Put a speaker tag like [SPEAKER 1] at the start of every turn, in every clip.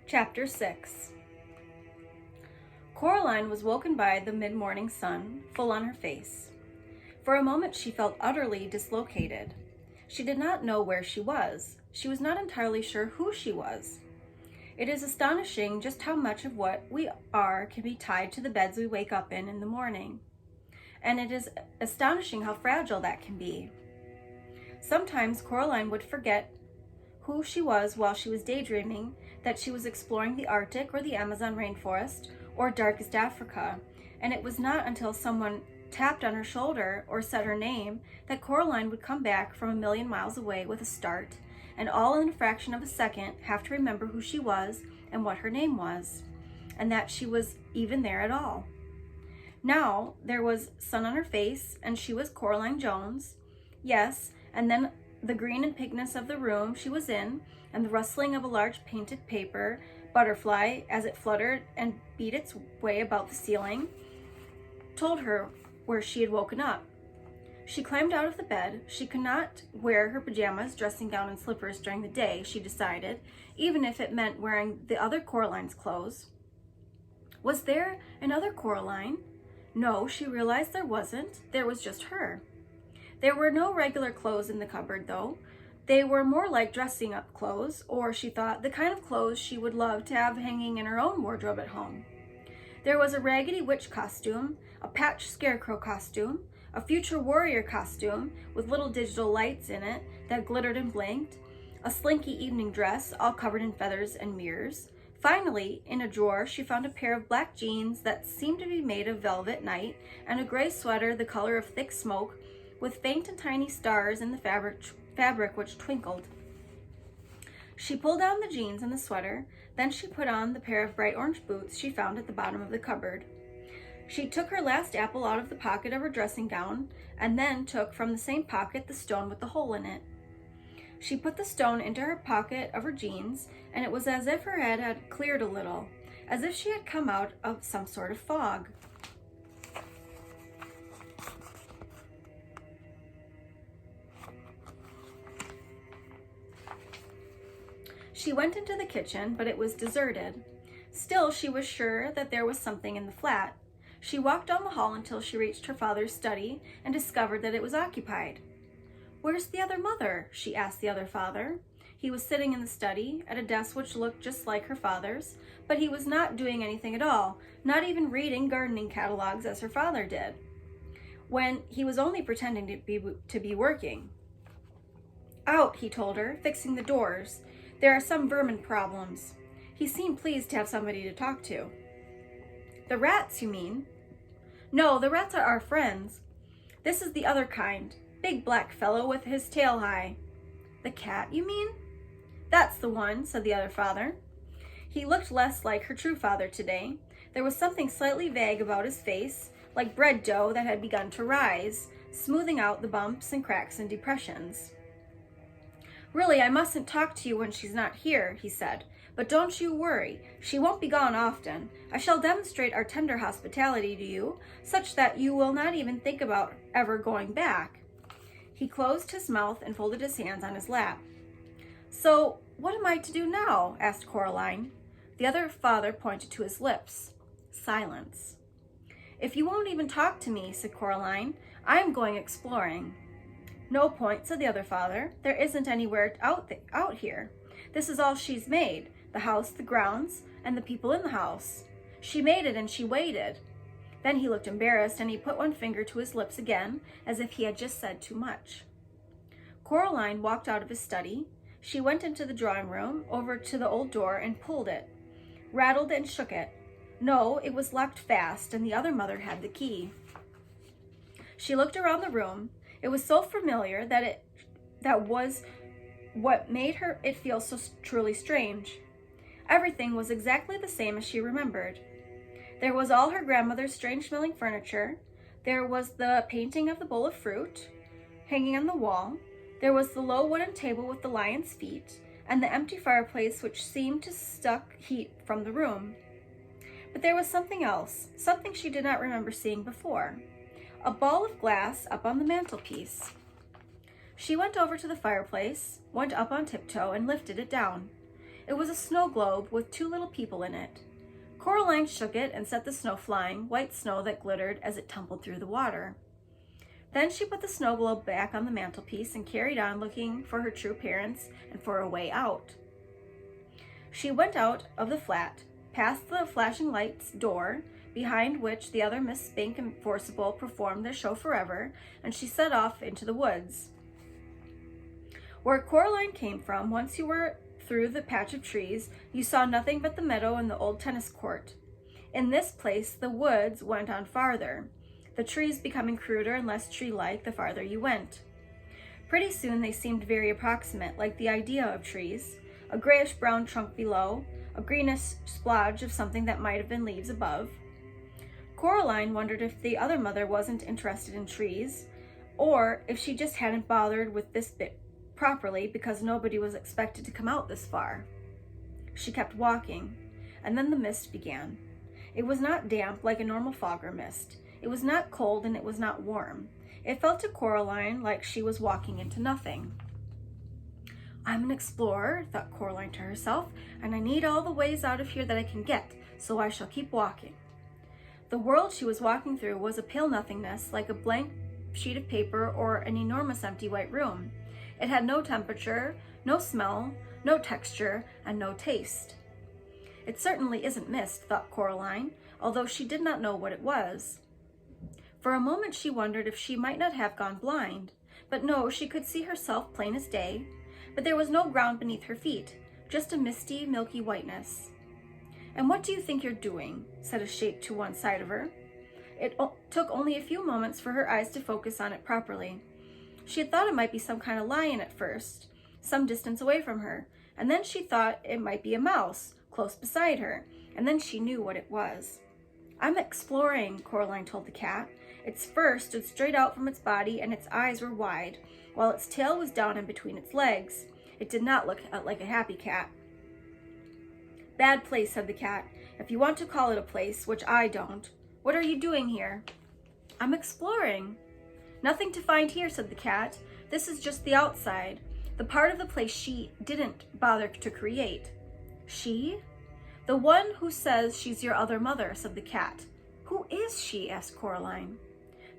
[SPEAKER 1] Chapter 6. Coraline was woken by the mid-morning sun, full on her face. For a moment she felt utterly dislocated. She did not know where she was. She was not entirely sure who she was. It is astonishing just how much of what we are can be tied to the beds we wake up in the morning. And it is astonishing how fragile that can be. Sometimes Coraline would forget who she was while she was daydreaming that she was exploring the Arctic or the Amazon rainforest or darkest Africa, and it was not until someone tapped on her shoulder or said her name that Coraline would come back from a million miles away with a start, and all in a fraction of a second have to remember who she was and what her name was, and that she was even there at all. Now there was sun on her face, and she was Coraline Jones. Yes, and then the green and pinkness of the room she was in, and the rustling of a large painted paper butterfly as it fluttered and beat its way about the ceiling, told her where she had woken up. She climbed out of the bed. She could not wear her pajamas, dressing gown, and slippers during the day, she decided, even if it meant wearing the other Coraline's clothes. Was there another Coraline? No, she realized there wasn't. There was just her. There were no regular clothes in the cupboard, though. They were more like dressing up clothes, or, she thought, the kind of clothes she would love to have hanging in her own wardrobe at home. There was a raggedy witch costume, a patched scarecrow costume, a future warrior costume with little digital lights in it that glittered and blinked, a slinky evening dress all covered in feathers and mirrors. Finally, in a drawer, she found a pair of black jeans that seemed to be made of velvet night and a gray sweater the color of thick smoke with faint and tiny stars in the fabric which twinkled. She pulled down the jeans and the sweater, then she put on the pair of bright orange boots she found at the bottom of the cupboard. She took her last apple out of the pocket of her dressing gown, and then took from the same pocket the stone with the hole in it. She put the stone into her pocket of her jeans, and it was as if her head had cleared a little, as if she had come out of some sort of fog. She went into the kitchen, but it was deserted. Still, she was sure that there was something in the flat. She walked down the hall until she reached her father's study and discovered that it was occupied. "Where's the other mother?" she asked the other father. He was sitting in the study at a desk which looked just like her father's, but he was not doing anything at all, not even reading gardening catalogs as her father did, when he was only pretending to be working. "Out," he told her, "fixing the doors. There are some vermin problems." He seemed pleased to have somebody to talk to. "The rats, you mean?" "No, the rats are our friends. This is the other kind. Big black fellow with his tail high." "The cat, you mean?" "That's the one," said the other father. He looked less like her true father today. There was something slightly vague about his face, like bread dough that had begun to rise, smoothing out the bumps and cracks and depressions. "Really, I mustn't talk to you when she's not here," he said. "But don't you worry. She won't be gone often. I shall demonstrate our tender hospitality to you, such that you will not even think about ever going back." He closed his mouth and folded his hands on his lap. "So, what am I to do now?" asked Coraline. The other father pointed to his lips. Silence. "If you won't even talk to me," said Coraline, "I am going exploring." "No point," said the other father. "There isn't anywhere out here. This is all she's made, the house, the grounds, and the people in the house. She made it and she waited." Then he looked embarrassed, and he put one finger to his lips again, as if he had just said too much. Coraline walked out of his study. She went into the drawing room, over to the old door, and pulled it, rattled and shook it. No, it was locked fast, and the other mother had the key. She looked around the room. It was so familiar that was what made it feel so truly strange. Everything was exactly the same as she remembered. There was all her grandmother's strange-smelling furniture. There was the painting of the bowl of fruit hanging on the wall. There was the low wooden table with the lion's feet, and the empty fireplace which seemed to suck heat from the room. But there was something else, something she did not remember seeing before. A ball of glass up on the mantelpiece. She went over to the fireplace, went up on tiptoe, and lifted it down. It was a snow globe with 2 little people in it. Coraline shook it and set the snow flying, white snow that glittered as it tumbled through the water. Then she put the snow globe back on the mantelpiece and carried on looking for her true parents and for a way out. She went out of the flat, past the flashing lights door, behind which the other Miss Spink and Forcible performed their show forever, and she set off into the woods. Where Coraline came from, once you were through the patch of trees, you saw nothing but the meadow and the old tennis court. In this place, the woods went on farther, the trees becoming cruder and less tree-like the farther you went. Pretty soon they seemed very approximate, like the idea of trees, a grayish-brown trunk below, a greenish splodge of something that might have been leaves above. Coraline wondered if the other mother wasn't interested in trees, or if she just hadn't bothered with this bit properly because nobody was expected to come out this far. She kept walking, and then the mist began. It was not damp like a normal fog or mist. It was not cold and it was not warm. It felt to Coraline like she was walking into nothing. I'm an explorer, thought Coraline to herself, and I need all the ways out of here that I can get, so I shall keep walking. The world she was walking through was a pale nothingness, like a blank sheet of paper or an enormous empty white room. It had no temperature, no smell, no texture, and no taste. It certainly isn't mist, thought Coraline, although she did not know what it was. For a moment she wondered if she might not have gone blind, but no, she could see herself plain as day, but there was no ground beneath her feet, just a misty, milky whiteness. And what do you think you're doing? Said a shape to one side of her. It took only a few moments for her eyes to focus on it properly. She had thought it might be some kind of lion at first, some distance away from her, and then she thought it might be a mouse, close beside her, and then she knew what it was. I'm exploring, Coraline told the cat. Its fur stood straight out from its body and its eyes were wide, while its tail was down in between its legs. It did not look like a happy cat. Bad place, said the cat, if you want to call it a place, which I don't. What are you doing here? I'm exploring. Nothing to find here, said the cat. This is just the outside, the part of the place she didn't bother to create. She? The one who says she's your other mother, said the cat. Who is she? Asked Coraline.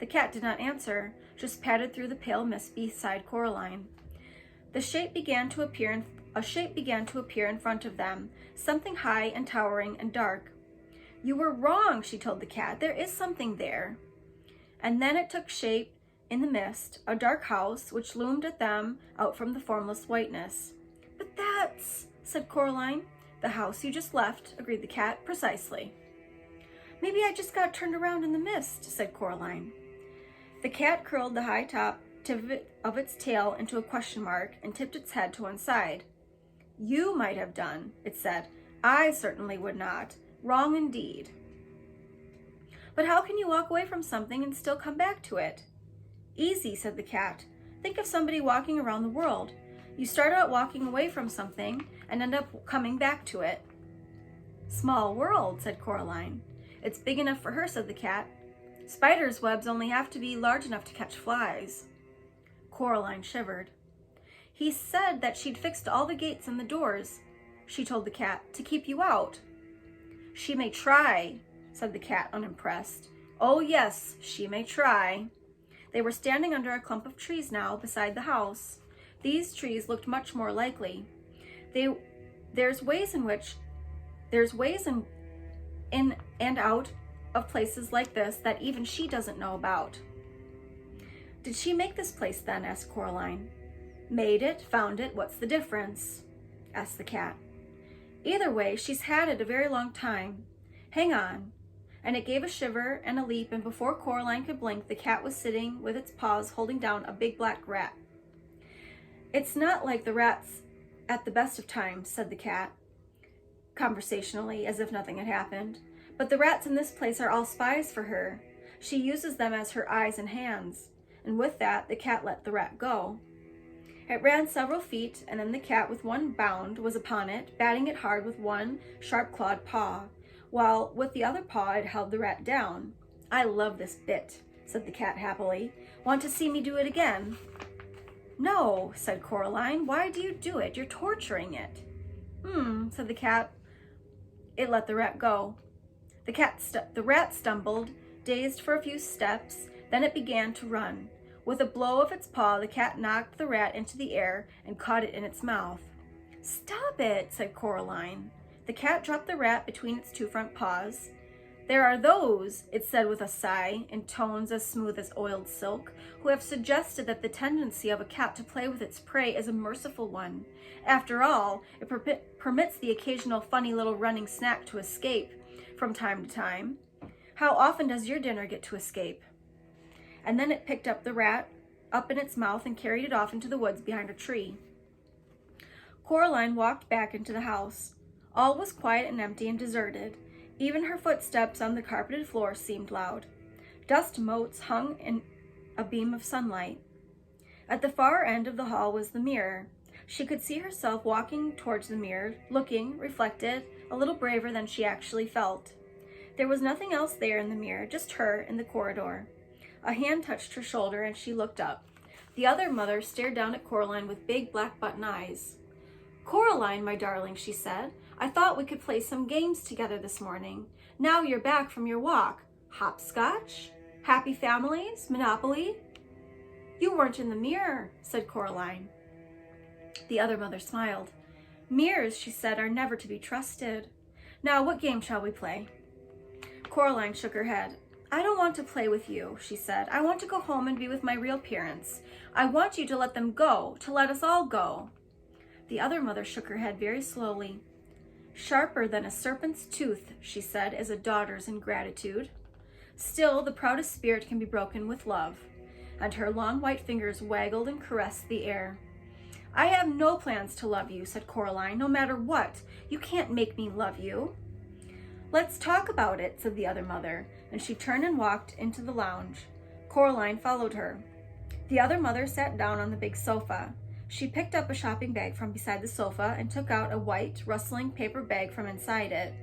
[SPEAKER 1] The cat did not answer, just padded through the pale mist beside Coraline. A shape began to appear in front of them, something high and towering and dark. You were wrong, she told the cat. There is something there. And then it took shape in the mist, a dark house which loomed at them out from the formless whiteness. But that's, said Coraline. The house you just left, agreed the cat. Precisely. Maybe I just got turned around in the mist, said Coraline. The cat curled the high top tip of its tail into a question mark and tipped its head to one side. You might have done, it said. I certainly would not. Wrong indeed. But how can you walk away from something and still come back to it? Easy, said the cat. Think of somebody walking around the world. You start out walking away from something and end up coming back to it. Small world, said Coraline. It's big enough for her, said the cat. Spiders' webs only have to be large enough to catch flies. Coraline shivered. He said that she'd fixed all the gates and the doors, she told the cat, to keep you out. She may try, said the cat, unimpressed. Oh yes, she may try. They were standing under a clump of trees now beside the house. These trees looked much more likely. There's ways in and out of places like this that even she doesn't know about. Did she make this place then? Asked Coraline. Made it, found it, what's the difference? Asked the cat. Either way, she's had it a very long time. Hang on. And it gave a shiver and a leap, and before Coraline could blink, the cat was sitting with its paws holding down a big black rat. It's not like the rats at the best of times, said the cat, conversationally, as if nothing had happened. But the rats in this place are all spies for her. She uses them as her eyes and hands. And with that, the cat let the rat go. It ran several feet, and then the cat, with one bound, was upon it, batting it hard with one sharp-clawed paw, while with the other paw it held the rat down. I love this bit, said the cat happily. Want to see me do it again? No, said Coraline. Why do you do it? You're torturing it. said the cat. It let the rat go. The rat stumbled, dazed for a few steps, then it began to run. With a blow of its paw, the cat knocked the rat into the air and caught it in its mouth. "Stop it," said Coraline. The cat dropped the rat between its two front paws. "There are those," it said with a sigh, in tones as smooth as oiled silk, "who have suggested that the tendency of a cat to play with its prey is a merciful one. After all, it permits the occasional funny little running snack to escape from time to time. How often does your dinner get to escape?" And then it picked up the rat up in its mouth and carried it off into the woods behind a tree. Coraline walked back into the house. All was quiet and empty and deserted. Even her footsteps on the carpeted floor seemed loud. Dust motes hung in a beam of sunlight. At the far end of the hall was the mirror. She could see herself walking towards the mirror, looking, reflected, a little braver than she actually felt. There was nothing else there in the mirror, just her in the corridor. A hand touched her shoulder and she looked up. The other mother stared down at Coraline with big black button eyes. "Coraline, my darling," she said, "I thought we could play some games together this morning. Now you're back from your walk. Hopscotch? Happy Families? Monopoly?" "You weren't in the mirror," said Coraline. The other mother smiled. "Mirrors," she said, "are never to be trusted. Now, what game shall we play?" Coraline shook her head. "I don't want to play with you," she said. "I want to go home and be with my real parents. I want you to let them go, to let us all go." The other mother shook her head very slowly. "Sharper than a serpent's tooth," she said, "is a daughter's ingratitude. Still, the proudest spirit can be broken with love." And her long white fingers waggled and caressed the air. "I have no plans to love you," said Coraline, "no matter what. You can't make me love you." "Let's talk about it," said the other mother, and she turned and walked into the lounge. Coraline followed her. The other mother sat down on the big sofa. She picked up a shopping bag from beside the sofa and took out a white, rustling paper bag from inside it.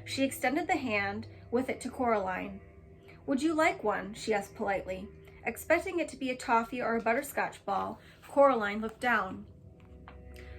[SPEAKER 1] She extended the hand with it to Coraline. "Would you like one?" she asked politely. Expecting it to be a toffee or a butterscotch ball, Coraline looked down.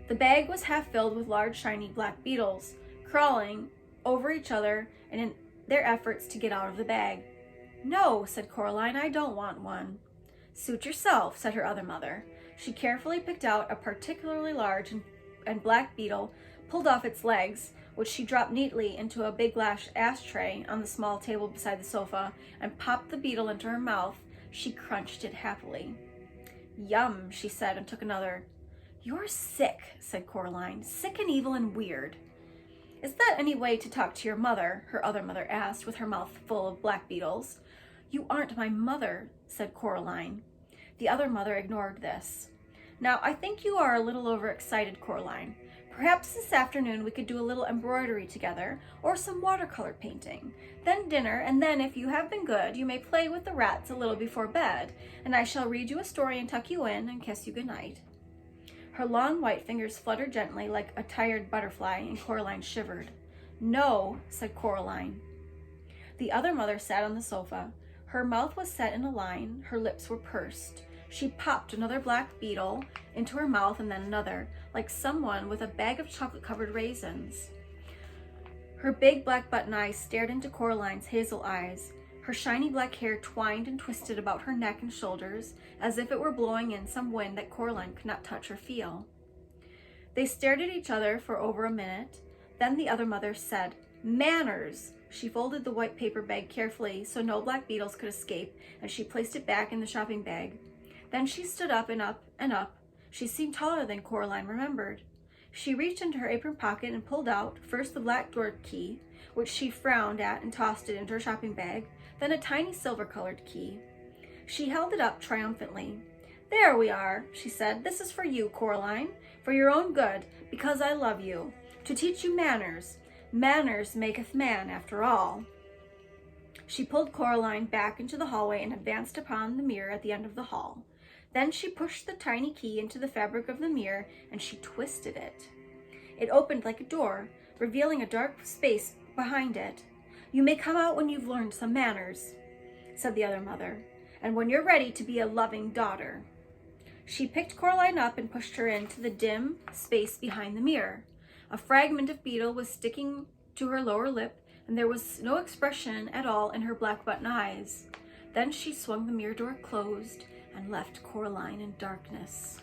[SPEAKER 1] The bag was half filled with large, shiny black beetles, crawling over each other in their efforts to get out of the bag. "No," said Coraline, "I don't want one." "Suit yourself," said her other mother. She carefully picked out a particularly large and black beetle, pulled off its legs, which she dropped neatly into a big glass ashtray on the small table beside the sofa, and popped the beetle into her mouth. She crunched it happily. "Yum," she said, and took another. "You're sick," said Coraline. "Sick and evil and weird." "Is that any way to talk to your mother?" her other mother asked, with her mouth full of black beetles. "You aren't my mother," said Coraline. The other mother ignored this. "Now, I think you are a little overexcited, Coraline. Perhaps this afternoon we could do a little embroidery together, or some watercolor painting. Then dinner, and then, if you have been good, you may play with the rats a little before bed, and I shall read you a story and tuck you in and kiss you goodnight." Her long white fingers fluttered gently like a tired butterfly, and Coraline shivered. "No," said Coraline. The other mother sat on the sofa. Her mouth was set in a line, her lips were pursed. She popped another black beetle into her mouth and then another, like someone with a bag of chocolate-covered raisins. Her big black button eyes stared into Coraline's hazel eyes. Her shiny black hair twined and twisted about her neck and shoulders, as if it were blowing in some wind that Coraline could not touch or feel. They stared at each other for over a minute. Then the other mother said, "Manners!" She folded the white paper bag carefully so no black beetles could escape, and she placed it back in the shopping bag. Then she stood up and up and up. She seemed taller than Coraline remembered. She reached into her apron pocket and pulled out, first the black door key, which she frowned at and tossed it into her shopping bag, then a tiny silver-colored key. She held it up triumphantly. "There we are," she said. "This is for you, Coraline, for your own good, because I love you, to teach you manners. Manners maketh man, after all." She pulled Coraline back into the hallway and advanced upon the mirror at the end of the hall. Then she pushed the tiny key into the fabric of the mirror, and she twisted it. It opened like a door, revealing a dark space behind it. "You may come out when you've learned some manners," said the other mother, "and when you're ready to be a loving daughter." She picked Coraline up and pushed her into the dim space behind the mirror. A fragment of beetle was sticking to her lower lip, and there was no expression at all in her black button eyes. Then she swung the mirror door closed and left Coraline in darkness.